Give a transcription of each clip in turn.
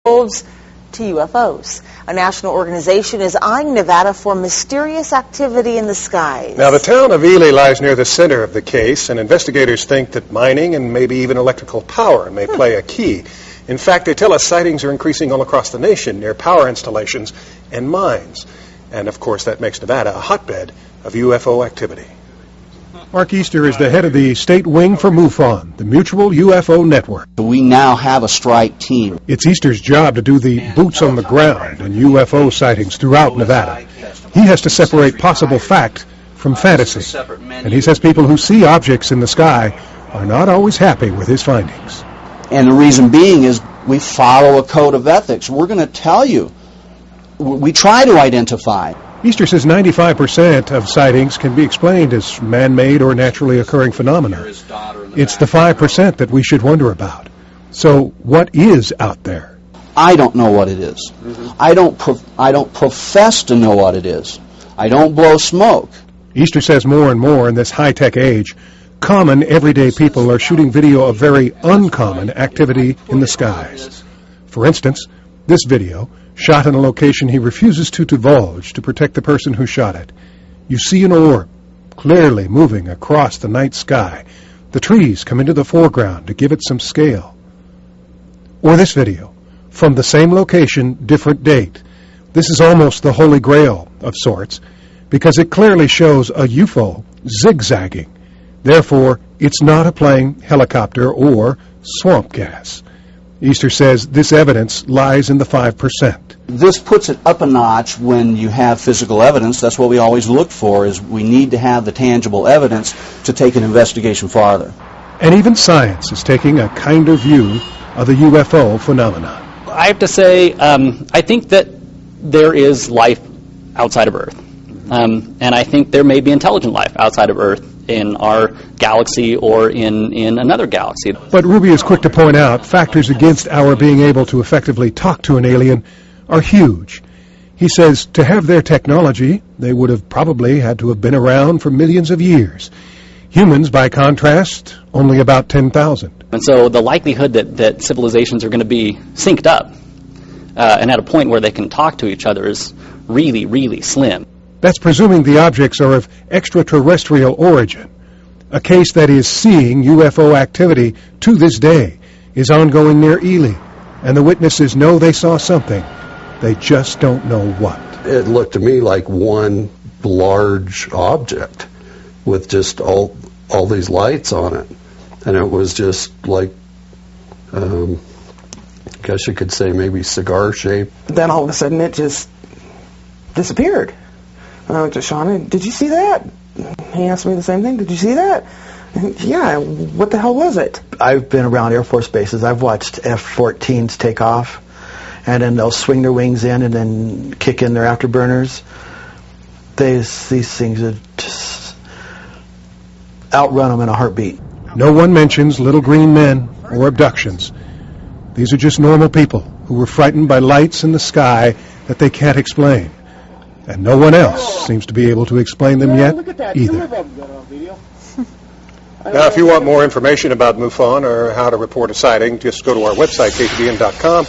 holds to UFOs. A national organization is eyeing Nevada for mysterious activity in the skies. Now, the town of Ely lies near the center of the case, and investigators think that mining and maybe even electrical power may play a key. In fact, they tell us sightings are increasing all across the nation near power installations and mines. And, of course, that makes Nevada a hotbed of UFO activity. Mark Easter is the head of the state wing for MUFON, the Mutual UFO Network. We now have a strike team. It's Easter's job to do the boots on the ground in UFO sightings throughout Nevada. He has to separate possible fact from fantasy. And he says people who see objects in the sky are not always happy with his findings. And the reason being is we follow a code of ethics. We're going to tell you. We try to identify. Easter says 95% of sightings can be explained as man-made or naturally occurring phenomena. It's the 5% that we should wonder about. So what is out there? I don't know what it is. I don't profess to know what it is. I don't blow smoke. Easter says more and more in this high-tech age, common everyday people are shooting video of very uncommon activity in the skies. For instance, this video, shot in a location he refuses to divulge to protect the person who shot it. You see an orb clearly moving across the night sky. The trees come into the foreground to give it some scale. Or this video, from the same location, different date. This is almost the holy grail of sorts, because it clearly shows a UFO zigzagging. Therefore, it's not a plane, helicopter, or swamp gas. Easter says this evidence lies in the 5%. This puts it up a notch when you have physical evidence. That's what we always look for, is we need to have the tangible evidence to take an investigation farther. And even science is taking a kinder view of the UFO phenomenon. I have to say, I think that there is life outside of Earth. And I think there may be intelligent life outside of Earth in our galaxy or in another galaxy. But Ruby is quick to point out factors against our being able to effectively talk to an alien are huge. He says to have their technology, they would have probably had to have been around for millions of years. Humans, by contrast, only about 10,000. And so the likelihood that civilizations are going to be synced up and at a point where they can talk to each other is really, really slim. That's presuming the objects are of extraterrestrial origin. A case that is seeing UFO activity to this day is ongoing near Ely, and the witnesses know they saw something. They just don't know what. It looked to me like one large object with just all these lights on it. And it was just like, I guess you could say maybe cigar shaped. Then all of a sudden it just disappeared. And I went to Sean, did you see that? He asked me the same thing, did you see that? And, yeah, what the hell was it? I've been around Air Force bases. I've watched F-14s take off, and then they'll swing their wings in and then kick in their afterburners. These things would just outrun them in a heartbeat. No one mentions little green men or abductions. These are just normal people who were frightened by lights in the sky that they can't explain. And no one else seems to be able to explain them yet either. Now, if you want more information about MUFON or how to report a sighting, just go to our website, ktbn.com,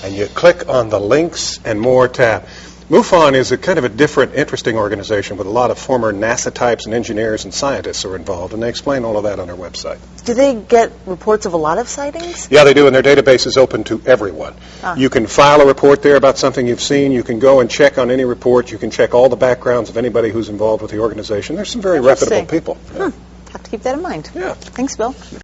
and you click on the Links and More tab. MUFON is a kind of a different, interesting organization with a lot of former NASA types and engineers and scientists who are involved, and they explain all of that on their website. Do they get reports of a lot of sightings? Yeah, they do, and their database is open to everyone. You can file a report there about something you've seen. You can go and check on any report. You can check all the backgrounds of anybody who's involved with the organization. There's some very reputable people. Have to keep that in mind. Yeah. Thanks, Bill.